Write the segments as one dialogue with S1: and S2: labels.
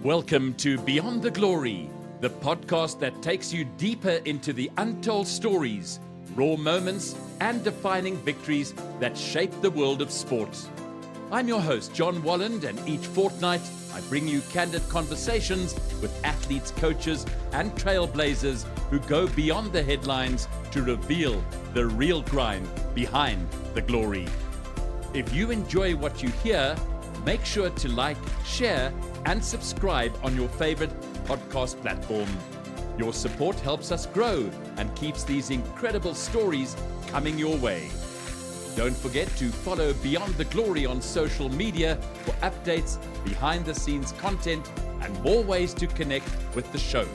S1: Welcome to Beyond the Glory, the podcast that takes you deeper into the untold stories, raw moments, and defining victories that shape the world of sport. I'm your host, John Walland, and each fortnight I bring you candid conversations with athletes, coaches, and trailblazers who go beyond the headlines to reveal the real grind behind the glory. If you enjoy what you hear, make sure to like, share, and subscribe on your favorite podcast platform. Your support helps us grow and keeps these incredible stories coming your way. Don't forget to follow Beyond the Glory on social media for updates, behind-the-scenes content, and more ways to connect with the show.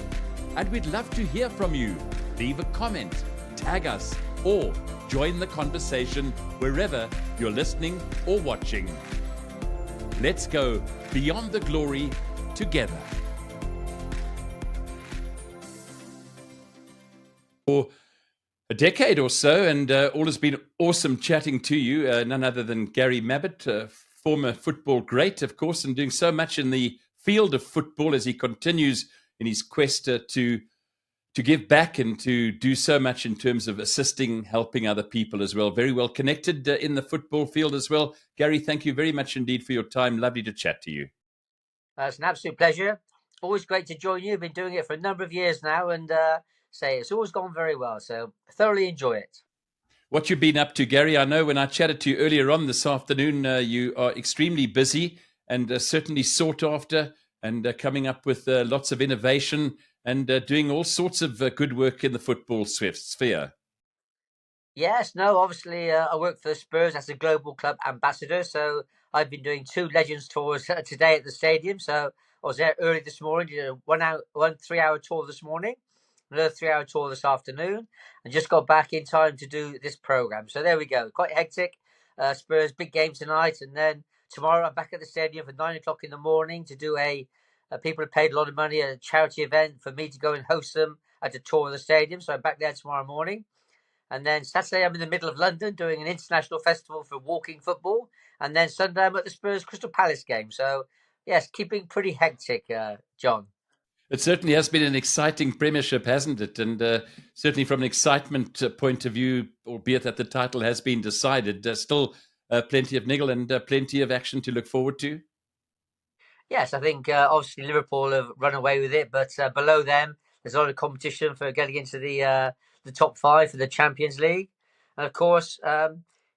S1: And we'd love to hear from you. Leave a comment, tag us, or join the conversation wherever you're listening or watching. Let's go beyond the glory together. For a decade or so, and all has been awesome chatting to you. None other than Gary Mabbutt, former football great, of course, and doing so much in the field of football as he continues in his quest to give back and to do so much in terms of assisting, helping other people as well. Very well connected in the football field as well. Gary, thank you very much indeed for your time. Lovely to chat to you.
S2: It's an absolute pleasure. Always great to join you. Been doing it for a number of years now, and it's always gone very well. So thoroughly enjoy it.
S1: What you've been up to, Gary? I know when I chatted to you earlier on this afternoon, you are extremely busy and certainly sought after, and coming up with lots of innovation and doing all sorts of good work in the football sphere.
S2: Yes, no, obviously I work for the Spurs as a global club ambassador. So I've been doing 2 Legends tours today at the stadium. So I was there early this morning, did a 3-hour tour this morning, another 3-hour tour this afternoon, and just got back in time to do this program. So there we go. Quite hectic. Spurs big game tonight, and then tomorrow I'm back at the stadium for 9 o'clock in the morning to do people have paid a lot of money at a charity event for me to go and host them at a tour of the stadium. So I'm back there tomorrow morning. And then Saturday, I'm in the middle of London doing an international festival for walking football. And then Sunday, I'm at the Spurs Crystal Palace game. So, yes, keeping pretty hectic, John.
S1: It certainly has been an exciting premiership, hasn't it? And certainly from an excitement point of view, albeit that the title has been decided, still plenty of niggle and plenty of action to look forward to.
S2: Yes, I think obviously Liverpool have run away with it, but below them, there's a lot of competition for getting into the top 5 for the Champions League. And of course,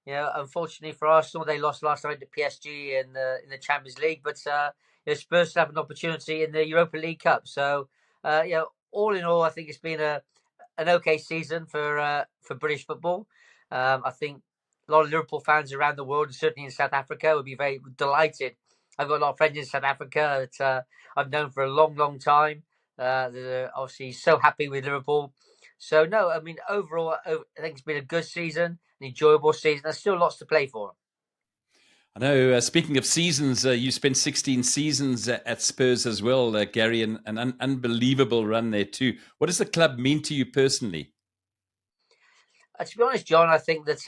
S2: unfortunately for Arsenal, they lost last night to PSG in the Champions League, but Spurs have an opportunity in the Europa League Cup. So, all in all, I think it's been an okay season for British football. I think a lot of Liverpool fans around the world, and certainly in South Africa, would be very delighted. I've got a lot of friends in South Africa that I've known for a long, long time. They're obviously so happy with Liverpool. So, no, I mean, overall, I think it's been a good season, an enjoyable season. There's still lots to play for.
S1: I know, speaking of seasons, you spent 16 seasons at Spurs as well, Gary, and an unbelievable run there too. What does the club mean to you personally?
S2: To be honest, John, I think that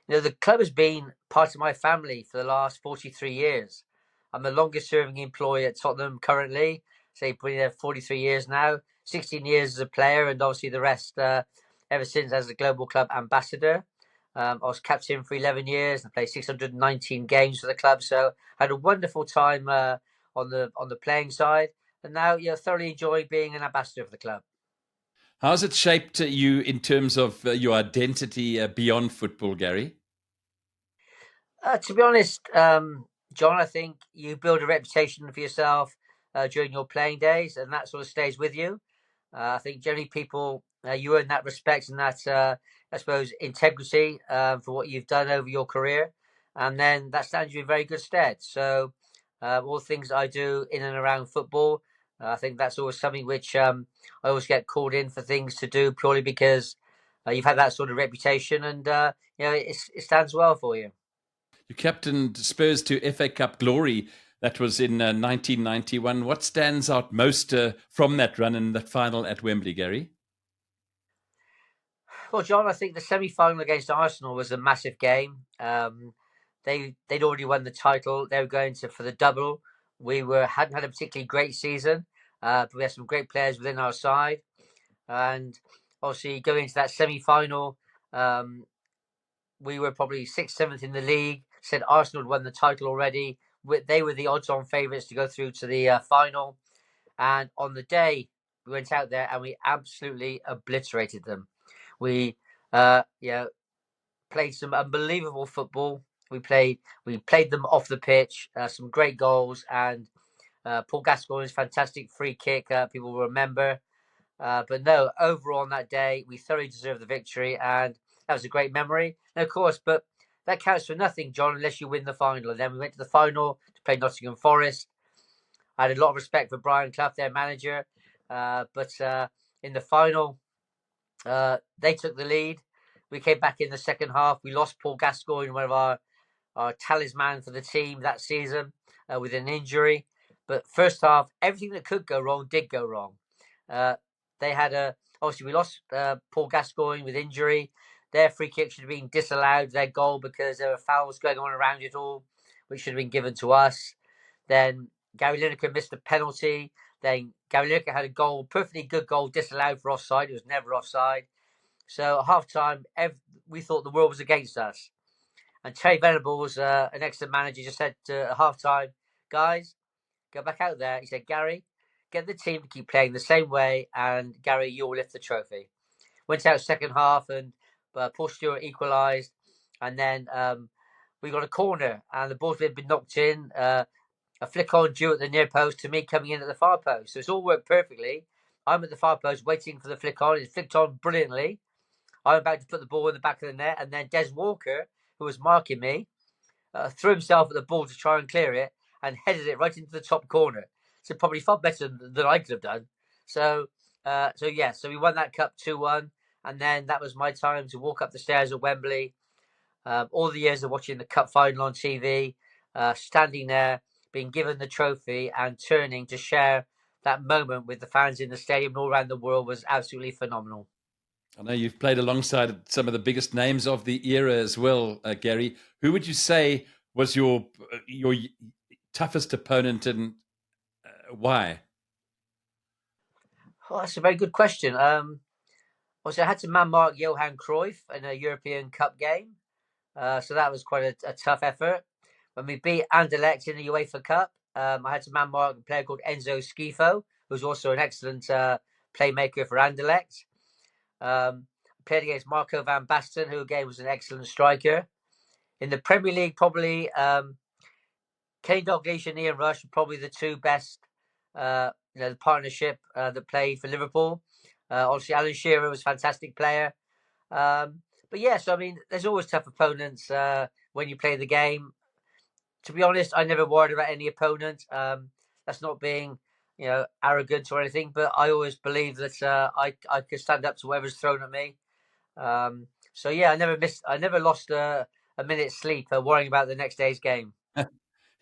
S2: the club has been part of my family for the last 43 years. I'm the longest serving employee at Tottenham currently. Been there 43 years now, 16 years as a player, and obviously the rest ever since as a global club ambassador. I was captain for 11 years and played 619 games for the club. So I had a wonderful time on the playing side, and now thoroughly enjoying being an ambassador for the club.
S1: How has it shaped you in terms of your identity beyond football, Gary?
S2: To be honest, John, I think you build a reputation for yourself during your playing days, and that sort of stays with you. I think generally people, you earn that respect and that, I suppose, integrity for what you've done over your career. And then that stands you in very good stead. So all the things I do in and around football, I think that's always something which I always get called in for things to do purely because you've had that sort of reputation and, it stands well for you.
S1: You captained Spurs to FA Cup glory. That was in 1991. What stands out most from that run in the final at Wembley, Gary?
S2: Well, John, I think the semi-final against Arsenal was a massive game. They'd already won the title. They were going for the double we hadn't had a particularly great season, but we had some great players within our side, and obviously going into that semi-final, we were probably 6th, 7th in the league. Said Arsenal had won the title already. They were the odds-on favourites to go through to the final. And on the day, we went out there and we absolutely obliterated them. We, played some unbelievable football. We played them off the pitch. Some great goals, and Paul Gascoigne's fantastic free kick. People will remember. But no, overall on that day, we thoroughly deserved the victory, and that was a great memory. And of course, but that counts for nothing, John, unless you win the final. And then we went to the final to play Nottingham Forest. I had a lot of respect for Brian Clough, their manager, but in the final, they took the lead. We came back in the second half. We lost Paul Gascoigne, one of our talisman for the team that season, with an injury. But first half, everything that could go wrong did go wrong. They had obviously we lost Paul Gascoigne with injury. Their free kick should have been disallowed, their goal, because there were fouls going on around it all, which should have been given to us. Then Gary Lineker missed a penalty. Then Gary Lineker had a goal, perfectly good goal, disallowed for offside. It was never offside. So at half time, we thought the world was against us. And Terry Venables, an excellent manager, just said at half time, guys, go back out there. He said, Gary, get the team to keep playing the same way, and Gary, you'll lift the trophy. Went out second half, and Paul Stewart equalised. And then we got a corner, and the ball's been knocked in. A flick on due at the near post to me coming in at the far post. So it's all worked perfectly. I'm at the far post waiting for the flick on. It's flicked on brilliantly. I'm about to put the ball in the back of the net, and then Des Walker, who was marking me, threw himself at the ball to try and clear it and headed it right into the top corner. So probably far better than I could have done. So we won that cup 2-1, and then that was my time to walk up the stairs at Wembley. All the years of watching the cup final on TV, standing there, being given the trophy and turning to share that moment with the fans in the stadium and all around the world was absolutely phenomenal.
S1: I know you've played alongside some of the biggest names of the era as well, Gary. Who would you say was your toughest opponent, and why?
S2: Oh, that's a very good question. Also, I had to man-mark Johan Cruyff in a European Cup game. So that was quite a tough effort. When we beat Anderlecht in the UEFA Cup, I had to man-mark a player called Enzo Schifo, who's also an excellent playmaker for Anderlecht. Played against Marco van Basten, who again was an excellent striker. In the Premier League, probably Kenny Dalglish and Ian Rush were probably the two best, the partnership that played for Liverpool. Obviously, Alan Shearer was a fantastic player. But yeah, so I mean, there's always tough opponents when you play the game. To be honest, I never worried about any opponent. That's not being, arrogant or anything, but I always believe that I could stand up to whatever's thrown at me. So yeah, I never lost a minute's sleep worrying about the next day's game.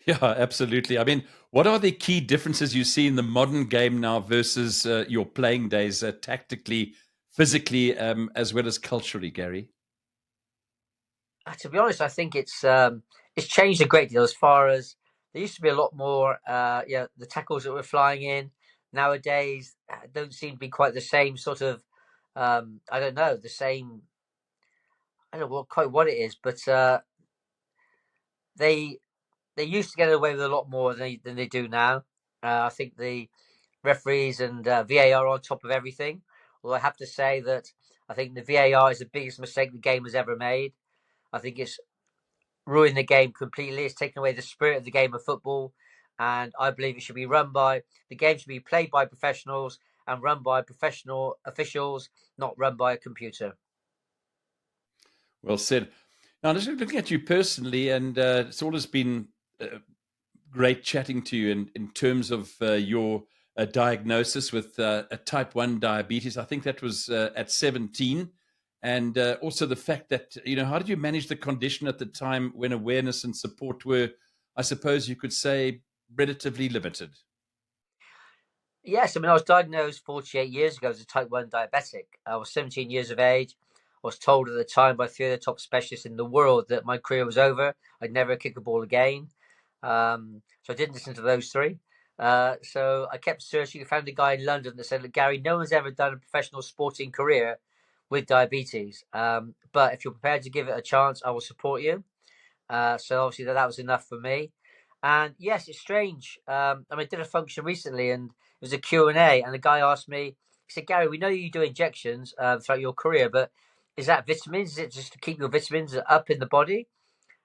S1: Yeah, absolutely. I mean, what are the key differences you see in the modern game now versus your playing days, tactically, physically, as well as culturally, Gary?
S2: To be honest, I think it's changed a great deal. As far as there used to be a lot more, the tackles that were flying in nowadays don't seem to be quite the same sort of. I don't know the same. I don't know quite what it is, but they used to get away with a lot more than they do now. I think the referees and VAR are on top of everything. Although I have to say that I think the VAR is the biggest mistake the game has ever made. I think it's ruined the game completely. It's taken away the spirit of the game of football. And I believe the game should be played by professionals and run by professional officials, not run by a computer.
S1: Well said. Now, just looking at you personally, and it's always been great chatting to you in terms of your diagnosis with a type 1 diabetes. I think that was at 17. And also the fact that, how did you manage the condition at the time when awareness and support were, I suppose you could say, relatively limited?
S2: Yes, I mean, I was diagnosed 48 years ago as a type 1 diabetic. I was 17 years of age. I was told at the time by 3 of the top specialists in the world that my career was over. I'd never kick a ball again. So I didn't listen to those three. So I kept searching. I found a guy in London that said, "Look, Gary, no one's ever done a professional sporting career with diabetes. But if you're prepared to give it a chance, I will support you." So obviously that was enough for me. And yes, it's strange. I did a function recently, and it was a Q&A, and the guy asked me, he said, "Gary, we know you do injections throughout your career, but is that vitamins? Is it just to keep your vitamins up in the body?"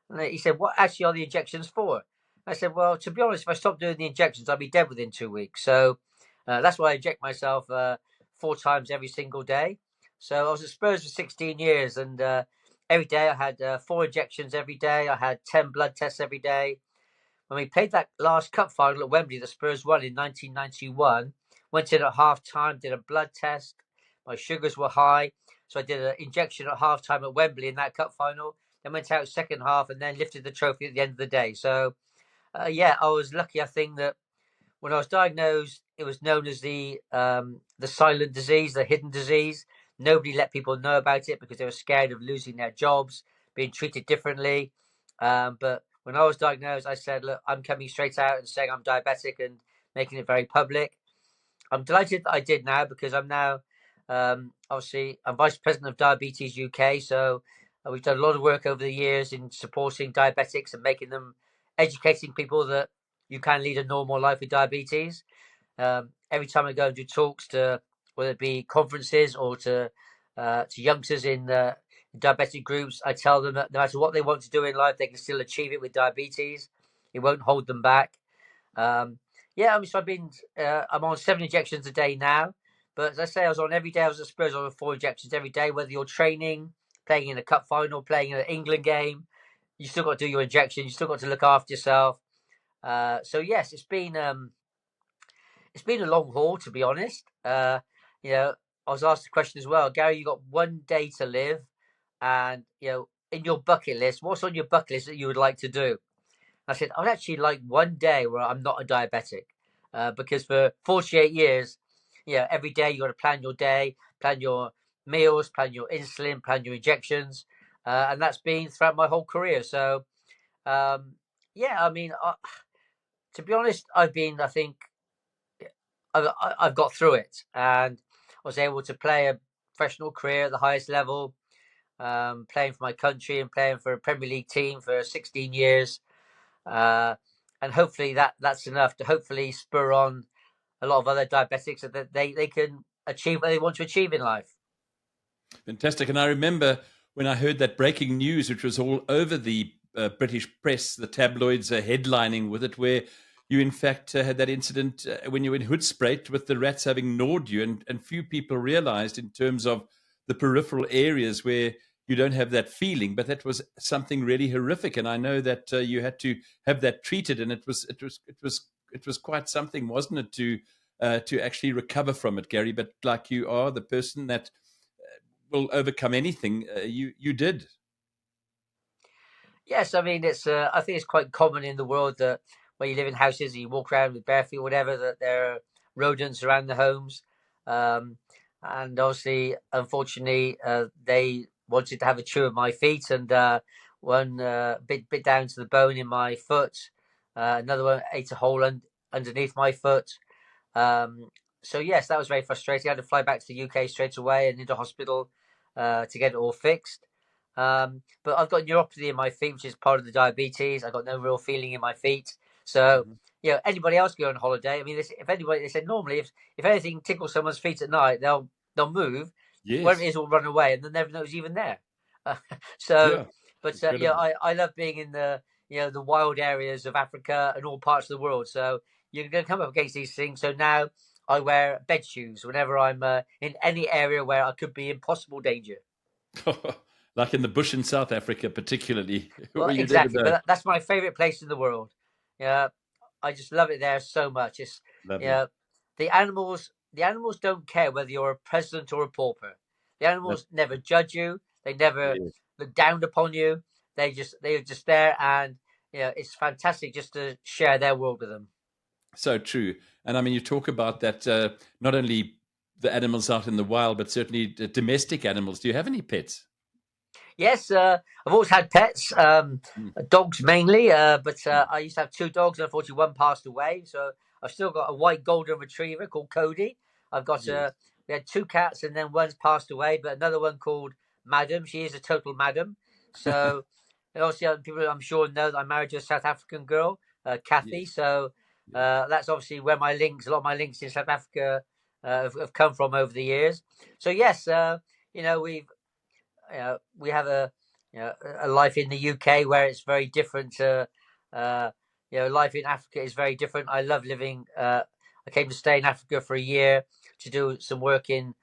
S2: And he said, "What actually are the injections for?" I said, "Well, to be honest, if I stopped doing the injections, I'd be dead within 2 weeks. So that's why I inject myself 4 times every single day." So I was at Spurs for 16 years, and every day I had 4 injections every day. I had 10 blood tests every day. When we played that last cup final at Wembley that Spurs won in 1991, went in at half time, did a blood test. My sugars were high, so I did an injection at half time at Wembley in that cup final. Then went out second half and then lifted the trophy at the end of the day. So, I was lucky. I think that when I was diagnosed, it was known as the silent disease, the hidden disease. Nobody let people know about it because they were scared of losing their jobs, being treated differently. But when I was diagnosed, I said, "Look, I'm coming straight out and saying I'm diabetic and making it very public." I'm delighted that I did now because I'm now, obviously, I'm Vice President of Diabetes UK. So we've done a lot of work over the years in supporting diabetics and educating people that you can lead a normal life with diabetes. Every time I go and do talks to, whether it be conferences or to youngsters in diabetic groups, I tell them that no matter what they want to do in life, they can still achieve it with diabetes. It won't hold them back. So I'm on 7 injections a day now. But as I say, I was on every day. I was at Spurs on 4 injections every day. Whether you're training, playing in a cup final, playing in an England game, you still got to do your injection. You still got to look after yourself. So yes, it's been a long haul, to be honest. I was asked the question as well, "Gary, you got one day to live, and in your bucket list, what's on your bucket list that you would like to do?" I said, "I'd actually like one day where I'm not a diabetic," because for 48 years, every day you got to plan your day, plan your meals, plan your insulin, plan your injections, and that's been throughout my whole career. So, to be honest, I think I've got through it, and I was able to play a professional career at the highest level, playing for my country and playing for a Premier League team for 16 years. And hopefully that's enough to hopefully spur on a lot of other diabetics so that they can achieve what they want to achieve in life.
S1: Fantastic. And I remember when I heard that breaking news, which was all over the British press, the tabloids are headlining with it, where you, in fact, had that incident when you were in Hoedspruit with the rats having gnawed you. And few people realized in terms of the peripheral areas where you don't have that feeling. But that was something really horrific. And I know that you had to have that treated. And it was quite something, wasn't it, to actually recover from it, Gary? But like you are the person that will overcome anything. You did.
S2: Yes, I mean I think it's quite common in the world that when you live in houses and you walk around with bare feet, whatever, that there are rodents around the homes. And obviously, unfortunately, they wanted to have a chew of my feet, and one bit down to the bone in my foot. Another one ate a hole underneath my foot. So yes, that was very frustrating. I had to fly back to the UK straight away and into hospital to get it all fixed. But I've got neuropathy in my feet, which is part of the diabetes. I've got no real feeling in my feet. So, anybody else go on holiday? I mean, they said normally if anything tickles someone's feet at night, they'll move.
S1: Yes.
S2: Whatever it is will run away, and they'll never know it's even there. So, I love being in the wild areas of Africa and all parts of the world. So you're going to come up against these things. So now I wear bed shoes whenever I'm in any area where I could be in possible danger.
S1: Like in the bush in South Africa, particularly.
S2: Well, exactly. But that's my favorite place in the world. Yeah, I just love it there so much. It's
S1: Lovely.
S2: The animals don't care whether you're a president or a pauper. The animals never judge you. They never look down upon you. They're just there, and it's fantastic just to share their world with them.
S1: So true. And I mean, you talk about that not only the animals out in the wild, but certainly domestic animals. Do you have any pets?
S2: Yes, I've always had pets,
S1: Mm.
S2: dogs mainly, but
S1: Mm.
S2: I used to have two dogs, and unfortunately one passed away. So I've still got a white golden retriever called Cody. I've got
S1: Yes.
S2: we had two cats, and then one's passed away, but another one called Madam. She is a total madam. So, and obviously, people I'm sure know that I'm married to a South African girl, Kathy.
S1: Yes.
S2: So
S1: Yeah.
S2: that's obviously where a lot of my links in South Africa have come from over the years. So yes, we've we have a life in the UK where it's very different to life in Africa is very different. I love living. I came to stay in Africa for a year to do some work in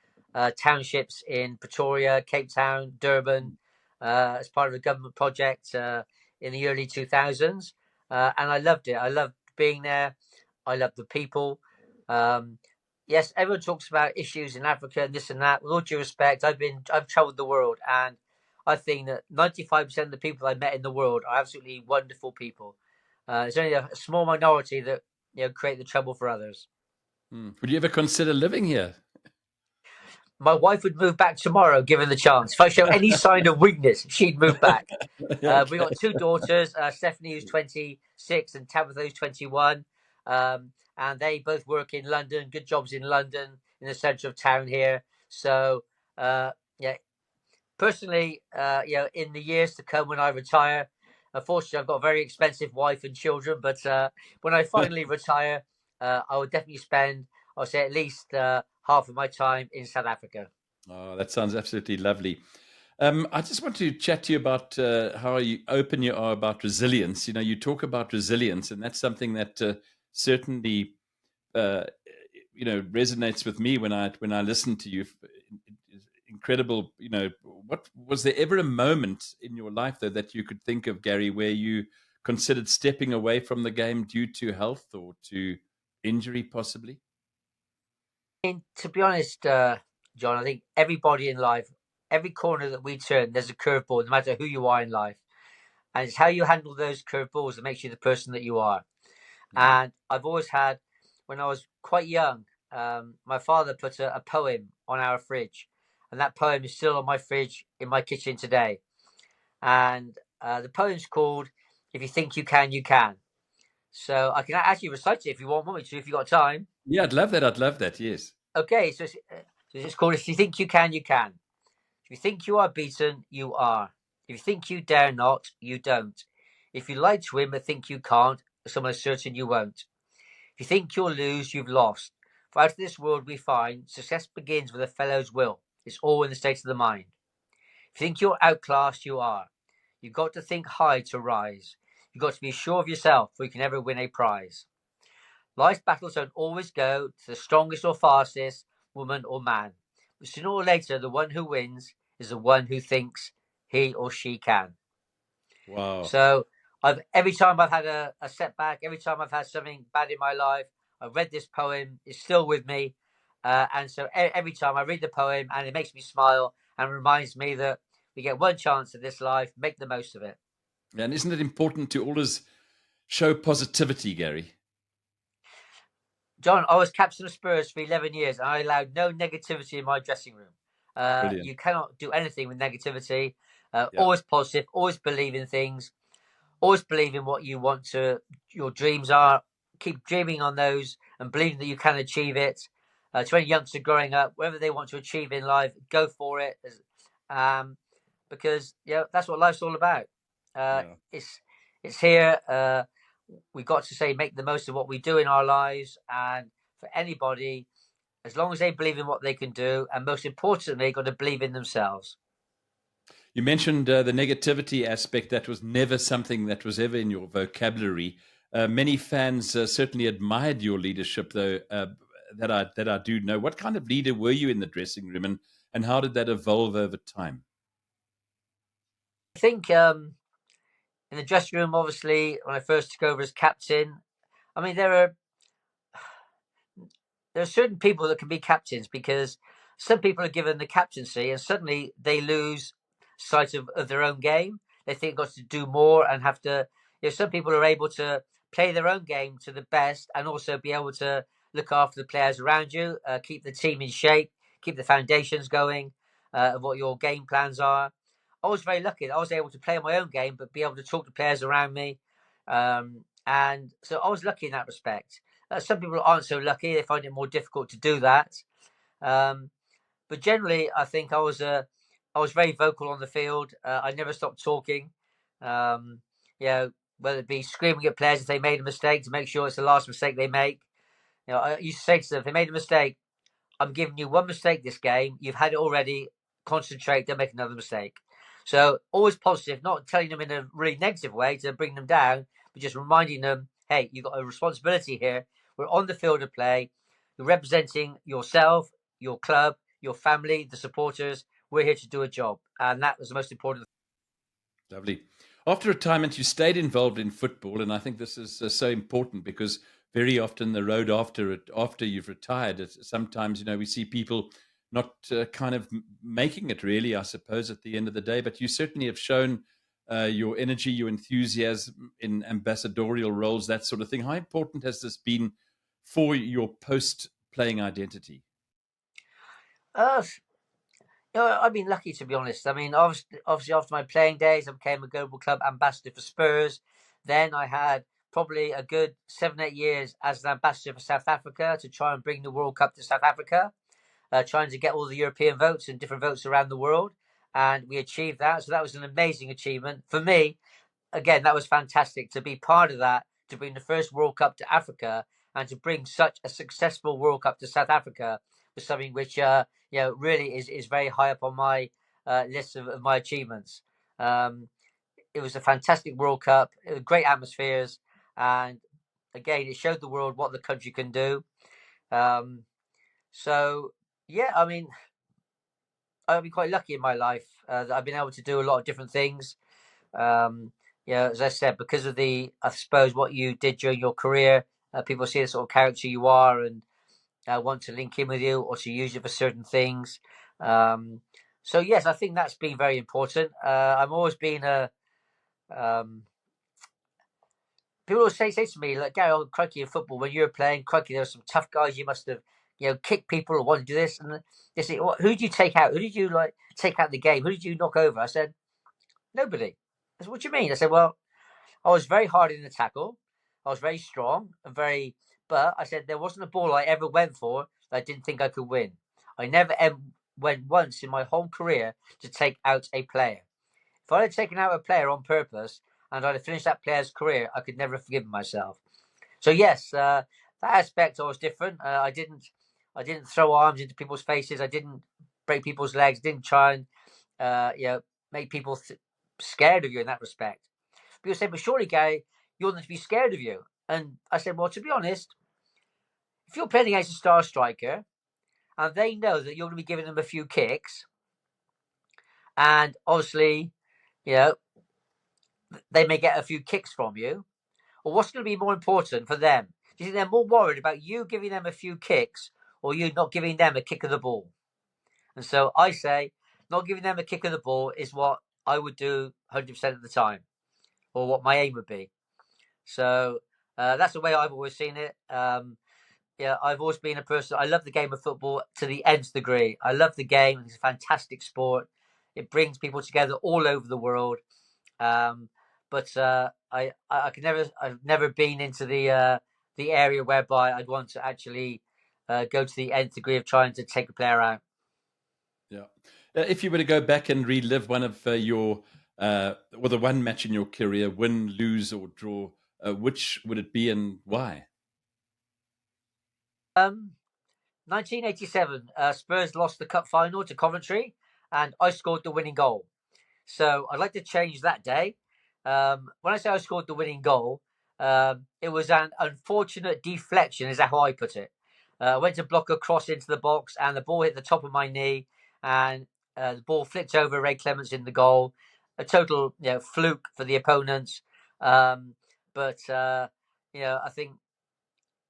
S2: townships in Pretoria, Cape Town, Durban, as part of a government project in the early 2000s, and I loved it. I loved being there. I loved the people. Um, yes, everyone talks about issues in Africa and this and that. With all due respect, I've travelled the world, and I think that 95% of the people I met in the world are absolutely wonderful people. There's only a small minority that create the trouble for others.
S1: Mm. Would you ever consider living here?
S2: My wife would move back tomorrow, given the chance. If I show any sign of weakness, she'd move back. We
S1: Okay.
S2: got two daughters, Stephanie who's 26 and Tabitha who's 21. And they both work in London, good jobs in London, in the centre of town here. So, yeah, personally, in the years to come when I retire, unfortunately, I've got a very expensive wife and children. But when I finally retire, I will definitely spend, I'll say, at least half of my time in South Africa.
S1: Oh, that sounds absolutely lovely. I just want to chat to you about how open you are about resilience. You talk about resilience, and that's something that certainly uh, resonates with me when I listen to you. It's incredible. What was there ever a moment in your life though that you could think of, Gary, where you considered stepping away from the game due to health or to injury, possibly?
S2: To be honest, John, I think everybody in life, every corner that we turn, there's a curveball, no matter who you are in life. And it's how you handle those curveballs that makes you the person that you are.
S1: Yeah.
S2: And I've always had, when I was quite young, my father put a poem on our fridge. And that poem is still on my fridge in my kitchen today. And the poem's called If You Think You Can, You Can. So I can actually recite it if you want me to, if you've got time.
S1: Yeah, I'd love that. I'd love that. Yes.
S2: Okay, so it's called If You Think You Can, You Can. If you think you are beaten, you are. If you think you dare not, you don't. If you like to win but think you can't, someone is certain you won't. If you think you'll lose, you've lost. For out of this world we find, success begins with a fellow's will. It's all in the state of the mind. If you think you're outclassed, you are. You've got to think high to rise. You've got to be sure of yourself before you can ever win a prize. Life's battles don't always go to the strongest or fastest woman or man. But sooner or later, the one who wins is the one who thinks he or she can.
S1: Wow.
S2: So every time I've had a setback, every time I've had something bad in my life, I've read this poem. It's still with me, and so every time I read the poem, and it makes me smile and reminds me that we get one chance at this life. Make the most of it.
S1: And isn't it important to always show positivity, Gary?
S2: John, I was captain of Spurs for 11 years, and I allowed no negativity in my dressing room.
S1: Brilliant.
S2: You cannot do anything with negativity.
S1: Yeah.
S2: Always positive, always believe in things, always believe in what you want to, your dreams are. Keep dreaming on those and believing that you can achieve it. To any youngster growing up, whatever they want to achieve in life, go for it. Um, because that's what life's all about.
S1: Yeah.
S2: It's here. We've got to say make the most of what we do in our lives, and for anybody, as long as they believe in what they can do, and most importantly, got to believe in themselves.
S1: You mentioned the negativity aspect. That was never something that was ever in your vocabulary. Many fans certainly admired your leadership, though. That I do know. What kind of leader were you in the dressing room, and how did that evolve over time?
S2: I think in the dressing room, obviously, when I first took over as captain, I mean there are certain people that can be captains because some people are given the captaincy and suddenly they lose sight of their own game. They think they've got to do more and have to. Some people are able to play their own game to the best and also be able to look after the players around you, keep the team in shape, keep the foundations going of what your game plans are. I was very lucky that I was able to play my own game, but be able to talk to players around me. And so I was lucky in that respect. Some people aren't so lucky; they find it more difficult to do that. But generally, I think I was very vocal on the field. I never stopped talking. Whether it be screaming at players if they made a mistake to make sure it's the last mistake they make. I used to say to them, if they made a mistake, I'm giving you one mistake this game. You've had it already. Concentrate. Don't make another mistake. So always positive, not telling them in a really negative way to bring them down, but just reminding them, hey, you've got a responsibility here. We're on the field of play. You're representing yourself, your club, your family, the supporters. We're here to do a job. And that was the most important.
S1: Lovely. After retirement, you stayed involved in football, and I think this is so important because very often the road after you've retired, sometimes we see people not kind of making it really, I suppose, at the end of the day. But you certainly have shown your energy, your enthusiasm in ambassadorial roles, that sort of thing. How important has this been for your post-playing identity?
S2: I've been lucky, to be honest. I mean, obviously after my playing days, I became a global club ambassador for Spurs. Then I had probably a good 7-8 years as an ambassador for South Africa to try and bring the World Cup to South Africa, trying to get all the European votes and different votes around the world. And we achieved that. So that was an amazing achievement. For me, again, that was fantastic to be part of that, to bring the first World Cup to Africa and to bring such a successful World Cup to South Africa was something which, really is very high up on my list of my achievements. It was a fantastic World Cup, great atmospheres, and again, it showed the world what the country can do. So, yeah, I mean, I've been quite lucky in my life that I've been able to do a lot of different things. As I said, because of I suppose, what you did during your career, people see the sort of character you are and want to link in with you or to use you for certain things. So yes, I think that's been very important. I've always been people always say to me, like, Gary, oh, crikey, in football, when you were playing, crikey, there were some tough guys. You must have, kicked people or want to do this. And they say, who did you take out? Who did you take out the game? Who did you knock over? I said, nobody. I said, what do you mean? I said, well, I was very hard in the tackle. I was very strong and but I said there wasn't a ball I ever went for that I didn't think I could win. I never went once in my whole career to take out a player. If I had taken out a player on purpose and I'd have finished that player's career, I could never have forgiven myself. So yes, that aspect I was different. I didn't throw arms into people's faces. I didn't break people's legs. Didn't try and make people scared of you in that respect. People say, but surely, Gary, you want them to be scared of you. And I said, well, to be honest, if you're playing against a star striker and they know that you're going to be giving them a few kicks, and obviously, they may get a few kicks from you, well, what's going to be more important for them? Do you think they're more worried about you giving them a few kicks or you not giving them a kick of the ball? And so I say, not giving them a kick of the ball is what I would do 100% of the time, or what my aim would be. So that's the way I've always seen it. I've always been a person. I love the game of football to the nth degree. I love the game. It's a fantastic sport. It brings people together all over the world. But I've never been into the area whereby I'd want to actually go to the nth degree of trying to take a player out.
S1: Yeah. If you were to go back and relive one of the one match in your career, win, lose, or draw, which would it be and why?
S2: 1987, Spurs lost the cup final to Coventry, and I scored the winning goal. So I'd like to change that day. When I say I scored the winning goal, it was an unfortunate deflection, is how I put it. I went to block a cross into the box, and the ball hit the top of my knee, and the ball flicked over Ray Clements in the goal. A total, fluke for the opponents. But I think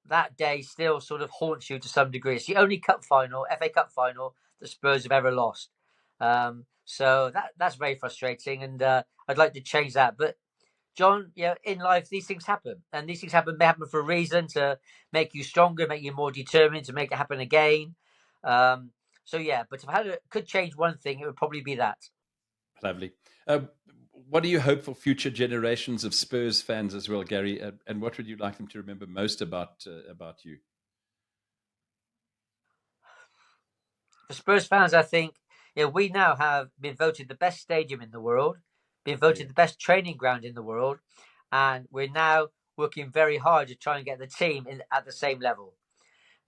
S2: that day still sort of haunts you to some degree. It's the only cup final, FA Cup final, the Spurs have ever lost. So that's very frustrating, and I'd like to change that. But John, in life these things happen, and these things may happen for a reason, to make you stronger, make you more determined, to make it happen again. But if I could change one thing, it would probably be that.
S1: Lovely. Uh, what do you hope for future generations of Spurs fans as well, Gary? And what would you like them to remember most about you?
S2: For Spurs fans, I think we now have been voted the best stadium in the world, been voted
S1: Yeah.
S2: the best training ground in the world, and we're now working very hard to try and get the team at the same level.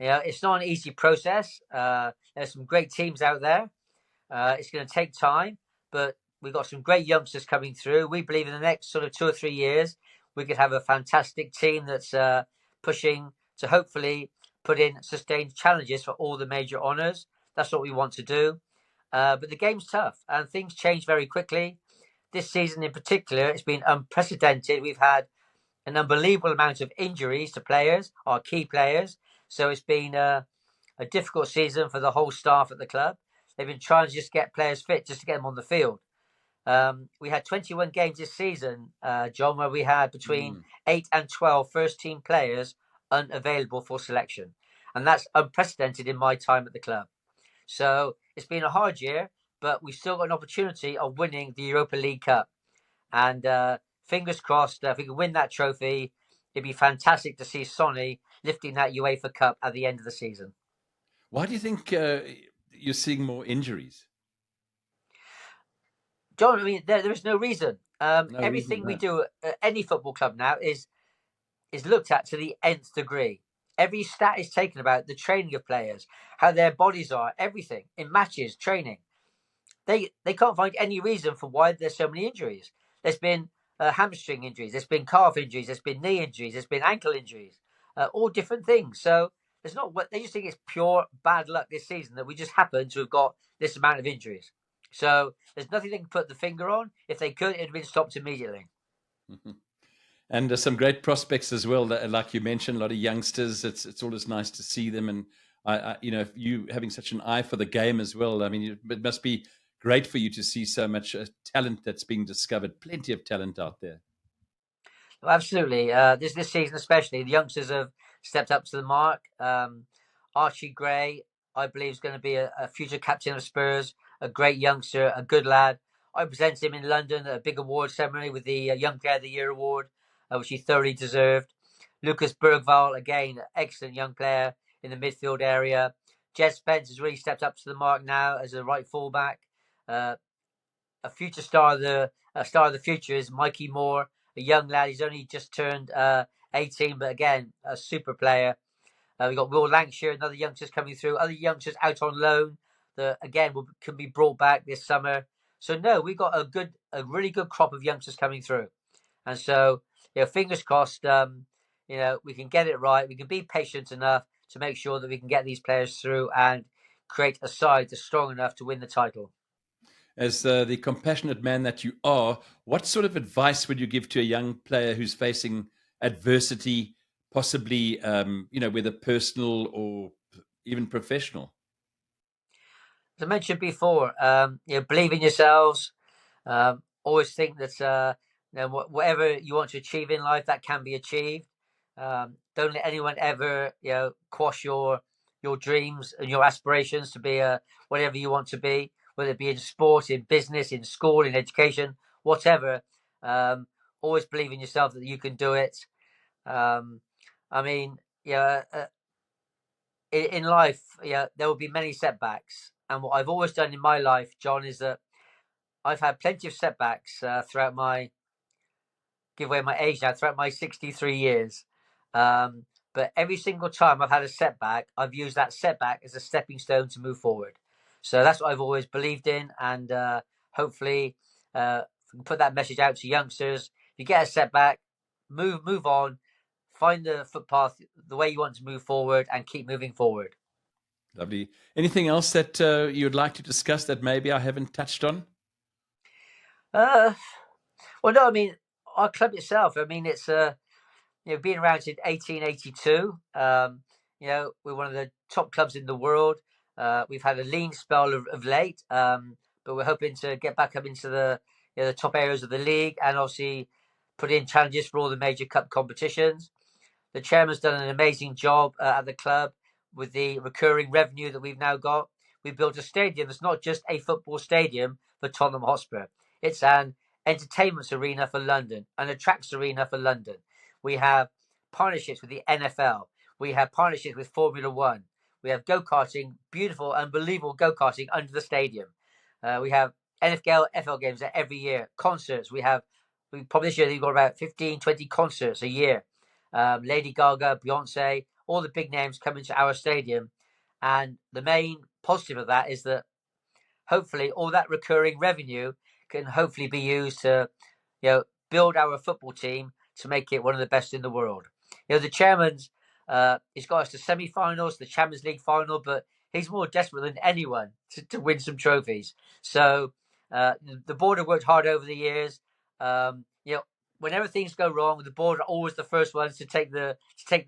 S2: It's not an easy process. There's some great teams out there. It's going to take time, but we've got some great youngsters coming through. We believe in the next sort of 2 or 3 years, we could have a fantastic team that's pushing to hopefully put in sustained challenges for all the major honours. That's what we want to do. But the game's tough and things change very quickly. This season in particular, it's been unprecedented. We've had an unbelievable amount of injuries to players, our key players. So it's been a difficult season for the whole staff at the club. They've been trying to just get players fit, just to get them on the field. We had 21 games this season, John, where we had between 8 and 12 first-team players unavailable for selection. And that's unprecedented in my time at the club. So it's been a hard year, but we've still got an opportunity of winning the Europa League Cup. And fingers crossed, if we can win that trophy, it'd be fantastic to see Sonny lifting that UEFA Cup at the end of the season.
S1: Why do you think you're seeing more injuries?
S2: John, I mean, there is no reason.
S1: No reason
S2: Everything
S1: for
S2: we
S1: that.
S2: do at any football club now is looked at to the nth degree. Every stat is taken about the training of players, how their bodies are, everything in matches, training. They can't find any reason for why there's so many injuries. There's been hamstring injuries, there's been calf injuries, there's been knee injuries, there's been ankle injuries, all different things. So there's not what they just think it's pure bad luck this season that we just happen to have got this amount of injuries. So there's nothing they can put the finger on. If they could, it'd have been stopped immediately.
S1: Mm-hmm. And some great prospects as well. Like you mentioned, a lot of youngsters. It's always nice to see them. And if you having such an eye for the game as well. I mean, it must be great for you to see so much talent that's being discovered. Plenty of talent out there.
S2: Well, absolutely. This season especially, the youngsters have stepped up to the mark. Archie Gray, I believe, is going to be a future captain of Spurs. A great youngster, a good lad. I presented him in London at a big award ceremony with the Young Player of the Year award, which he thoroughly deserved. Lucas Bergvall, again, excellent young player in the midfield area. Jed Spence has really stepped up to the mark now as a right fullback. A future star of the future is Mikey Moore, a young lad. He's only just turned 18, but again, a super player. We've got Will Lancashire, another youngsters coming through. Other youngsters out on loan that again can be brought back this summer. So no, we've got a really good crop of youngsters coming through, and so fingers crossed. We can get it right. We can be patient enough to make sure that we can get these players through and create a side that's strong enough to win the title.
S1: As the compassionate man that you are, what sort of advice would you give to a young player who's facing adversity, possibly, whether personal or even professional?
S2: As I mentioned before, believe in yourselves. Always think that whatever you want to achieve in life, that can be achieved. Don't let anyone ever quash your dreams and your aspirations to be whatever you want to be, whether it be in sport, in business, in school, in education, whatever. Always believe in yourself that you can do it. I mean, in life, there will be many setbacks. And what I've always done in my life, John, is that I've had plenty of setbacks throughout my, give away my age now, throughout my 63 years. But every single time I've had a setback, I've used that setback as a stepping stone to move forward. So that's what I've always believed in. And hopefully we can put that message out to youngsters. If you get a setback, move on, find the footpath, the way you want to move forward, and keep moving forward.
S1: Lovely. Anything else that you'd like to discuss that maybe I haven't touched on?
S2: Well, no, I mean, our club itself, I mean, it's been around since 1882. We're one of the top clubs in the world. We've had a lean spell of late, but we're hoping to get back up into the top areas of the league and obviously put in challenges for all the major cup competitions. The chairman's done an amazing job at the club with the recurring revenue that we've now got. We've built a stadium that's not just a football stadium for Tottenham Hotspur. It's an entertainment arena for London, an attracts arena for London. We have partnerships with the NFL. We have partnerships with Formula One. We have go-karting, beautiful, unbelievable go-karting under the stadium. We have NFL, FL games there every year. Concerts. We probably this year we've got about 15, 20 concerts a year. Lady Gaga, Beyonce, all the big names come into our stadium. And the main positive of that is that hopefully all that recurring revenue can hopefully be used to, build our football team to make it one of the best in the world. The chairman's he's got us to semi-finals, the Champions League final, but he's more desperate than anyone to win some trophies. So the board have worked hard over the years. Whenever things go wrong, the board are always the first ones to take the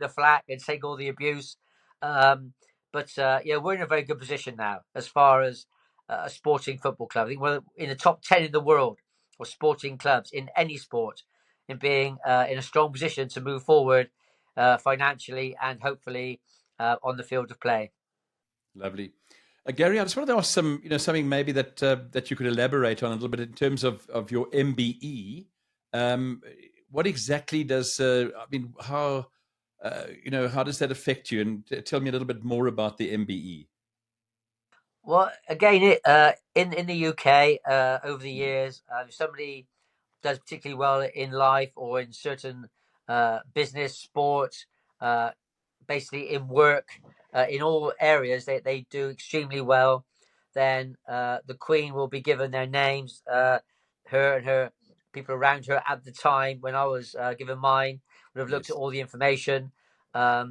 S2: flak and take all the abuse. But we're in a very good position now as far as a sporting football club. I think we're in the top 10 in the world of sporting clubs in any sport, in being in a strong position to move forward financially and hopefully on the field of play.
S1: Lovely. Gary, I just wanted to ask something maybe that you could elaborate on a little bit in terms of your MBE. What exactly does how how does that affect you? And tell me a little bit more about the MBE.
S2: Well, again, in the UK over the years, if somebody does particularly well in life or in certain business, sport, basically in work, in all areas, they do extremely well. Then the Queen will be given their names. Her and her people around her at the time when I was given mine would have looked
S1: Yes.
S2: at all the information. I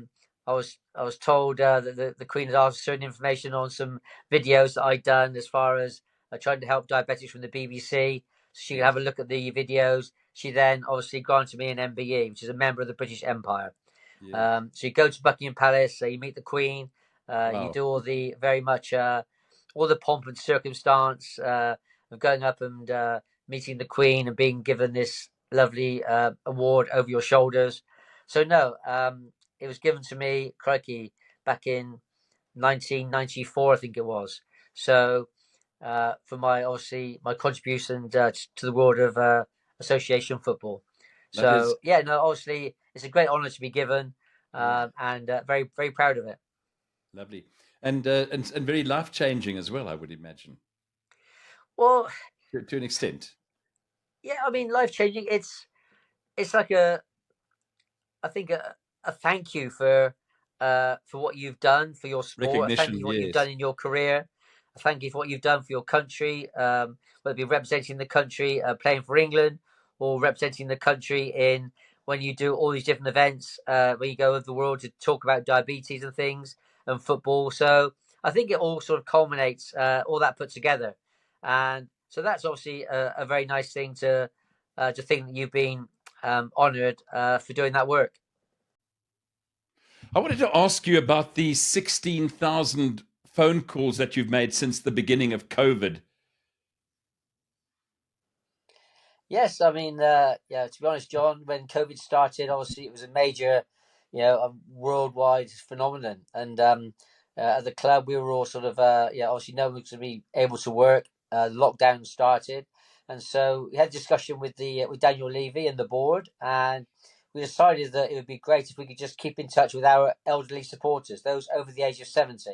S2: was told that the Queen had asked certain information on some videos that I'd done as far as trying to help diabetics from the BBC. So she could have a look at the videos. She then obviously granted me an MBE, which is a member of the British Empire.
S1: Yes.
S2: So you go to Buckingham Palace, you meet the Queen, you
S1: Wow.
S2: do all the very much all the pomp and circumstance of going up and meeting the Queen and being given this lovely award over your shoulders. So no, it was given to me, crikey, back in 1994, I think it was. So for my contribution to the world of association football.
S1: That is
S2: So yeah, no, obviously it's a great honour to be given,
S1: yes.
S2: and very very proud of it.
S1: Lovely. And very life changing as well, I would imagine.
S2: Well,
S1: To an extent.
S2: yeah, I mean, life changing. It's like I think a thank you for what you've done for your sport. A thank you
S1: Recognition,
S2: for what you've
S1: yes.
S2: done in your career. A thank you for what you've done for your country, whether it be representing the country, playing for England, or representing the country in when you do all these different events, when you go over the world to talk about diabetes and things and football. So I think it all sort of culminates, all that put together, and so that's obviously a very nice thing to think that you've been honoured for doing that work.
S1: I wanted to ask you about the 16,000 phone calls that you've made since the beginning of COVID.
S2: Yes, I mean, to be honest, John, when COVID started, obviously it was a major, a worldwide phenomenon. And at the club, we were all sort of, obviously no one was going to be able to work. Lockdown started. And so we had a discussion with with Daniel Levy and the board, and we decided that it would be great if we could just keep in touch with our elderly supporters, those over the age of 70.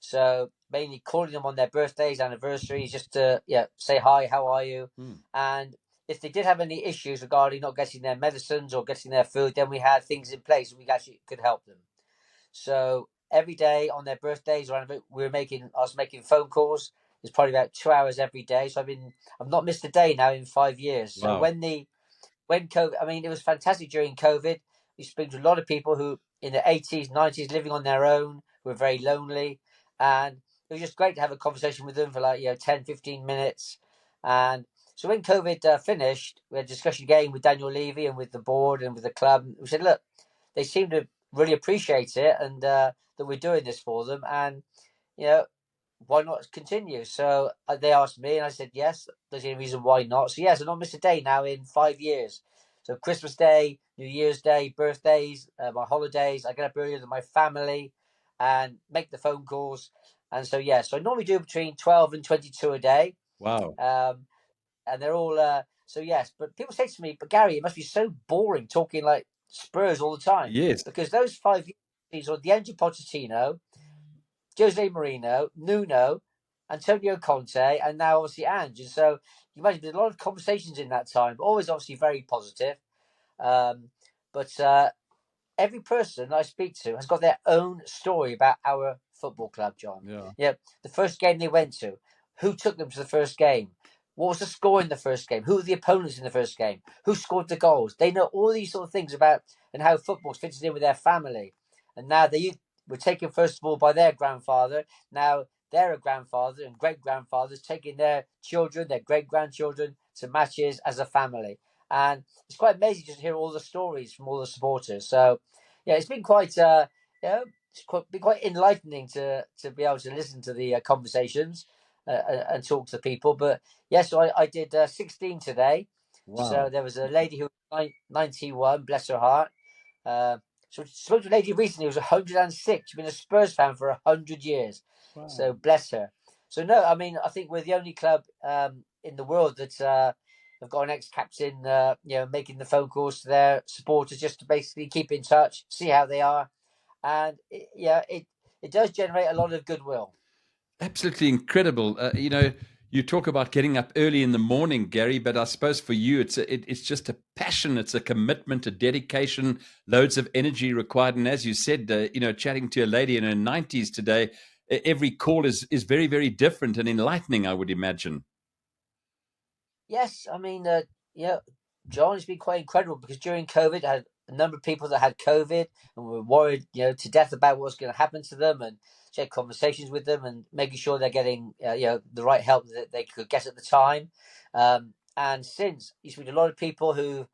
S2: So mainly calling them on their birthdays, anniversaries, just to say hi, how are you? And if they did have any issues regarding not getting their medicines or getting their food, then we had things in place and we actually could help them. So every day on their birthdays, I was making phone calls. It's probably about 2 hours every day. So I've not missed a day now in 5 years. So
S1: Wow.
S2: when COVID, I mean, it was fantastic during COVID. We spoke to a lot of people who in the 80s, 90s, living on their own, who were very lonely. And it was just great to have a conversation with them for 10, 15 minutes. And so when COVID finished, we had a discussion again with Daniel Levy and with the board and with the club. We said, look, they seem to really appreciate it and that we're doing this for them. And, why not continue? So they asked me and I said, yes, there's any reason why not. So yes, I've not missed a day now in 5 years. So Christmas Day, New Year's Day, birthdays, my holidays, I get up earlier than my family and make the phone calls. And so, so I normally do between 12 and 22 a day.
S1: Wow.
S2: and they're all so yes. But people say to me, "But Gary, it must be so boring talking like Spurs all the time."
S1: Yes.
S2: Because those 5 years, or Diego Pochettino, Jose Mourinho, Nuno, Antonio Conte, and now obviously Ange. And so you imagine there's a lot of conversations in that time, always obviously very positive. But every person I speak to has got their own story about our football club, John.
S1: Yeah.
S2: The first game they went to, who took them to the first game? What was the score in the first game? Who were the opponents in the first game? Who scored the goals? They know all these sort of things about and how football fits in with their family. And now they were taken first of all by their grandfather. Now they're a grandfather and great grandfathers taking their children, their great grandchildren to matches as a family. And it's quite amazing just to hear all the stories from all the supporters. So, yeah, it's been quite, been quite enlightening to be able to listen to the conversations and talk to people. But yes, so I did 16 today.
S1: Wow.
S2: So there was a lady who was 91, bless her heart. So I spoke to a lady recently who was 106. She's been a Spurs fan for 100 years.
S1: Wow.
S2: So bless her. So no, I mean, I think we're the only club in the world that have got an ex-captain, making the phone calls to their supporters just to basically keep in touch, see how they are, and it does generate a lot of goodwill.
S1: Absolutely incredible. You talk about getting up early in the morning, Gary, but I suppose for you, it's just a passion, it's a commitment, a dedication, loads of energy required. And as you said, chatting to a lady in her 90s today, every call is very, very different and enlightening, I would imagine.
S2: Yes, I mean, John, it's been quite incredible because during COVID, I had a number of people that had COVID and were worried, to death about what's going to happen to them, and had conversations with them and making sure they're getting, the right help that they could get at the time. And since you speak to a lot of people who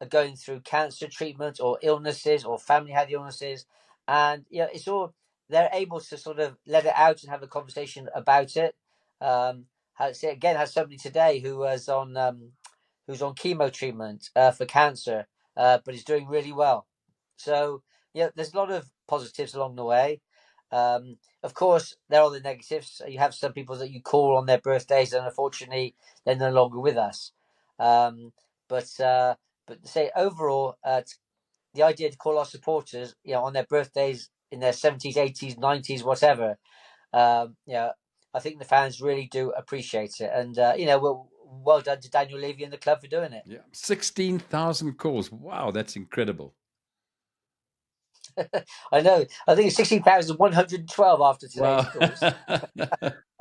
S2: are going through cancer treatment or illnesses or family had illnesses, and it's all they're able to sort of let it out and have a conversation about it. Had somebody today who was on who's on chemo treatment for cancer, but is doing really well. So there's a lot of positives along the way. Of course, there are the negatives. You have some people that you call on their birthdays, and unfortunately, they're no longer with us. But say overall, the idea to call our supporters, on their birthdays in their 70s, 80s, 90s, whatever, I think the fans really do appreciate it. And, well done to Daniel Levy and the club for doing it.
S1: Yeah, 16,000 calls. Wow, that's incredible.
S2: I know. I think it's 16,112 after today's calls.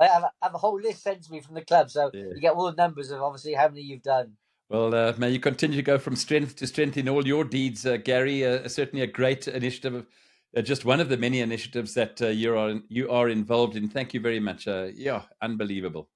S2: I have a whole list sent to me from the club. So you get all the numbers of obviously how many you've done.
S1: Well, may you continue to go from strength to strength in all your deeds, Gary. Certainly a great initiative. Just one of the many initiatives that you are involved in. Thank you very much. Unbelievable.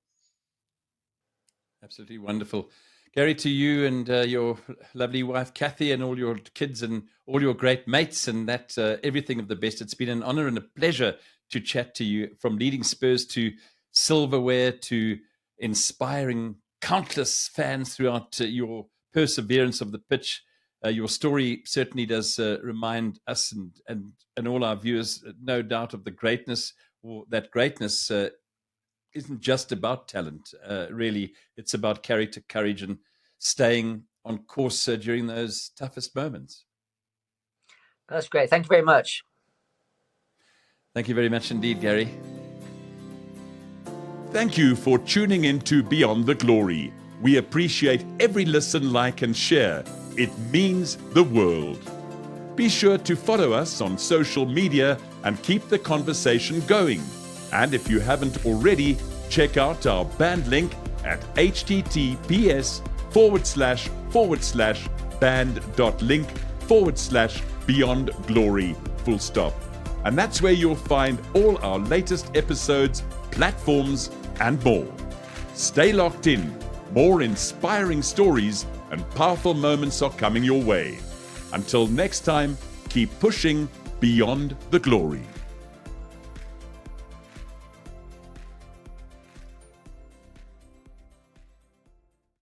S1: Absolutely wonderful. Gary, to you and your lovely wife, Kathy, and all your kids and all your great mates, and that everything of the best. It's been an honor and a pleasure to chat to you, from leading Spurs to silverware to inspiring countless fans throughout your perseverance of the pitch. Your story certainly does remind us and all our viewers, no doubt, of the greatness, or that greatness isn't just about talent. Really, it's about character, courage, and staying on course during those toughest moments.
S2: That's great. Thank you very much.
S1: Thank you very much indeed, Gary.
S3: Thank you for tuning in to Beyond the Glory. We appreciate every listen, like, and share. It means the world. Be sure to follow us on social media and keep the conversation going. And if you haven't already, check out our band link at https://band.link/Beyond Glory, full stop. And that's where you'll find all our latest episodes, platforms, and more. Stay locked in. More inspiring stories and powerful moments are coming your way. Until next time, keep pushing beyond the glory.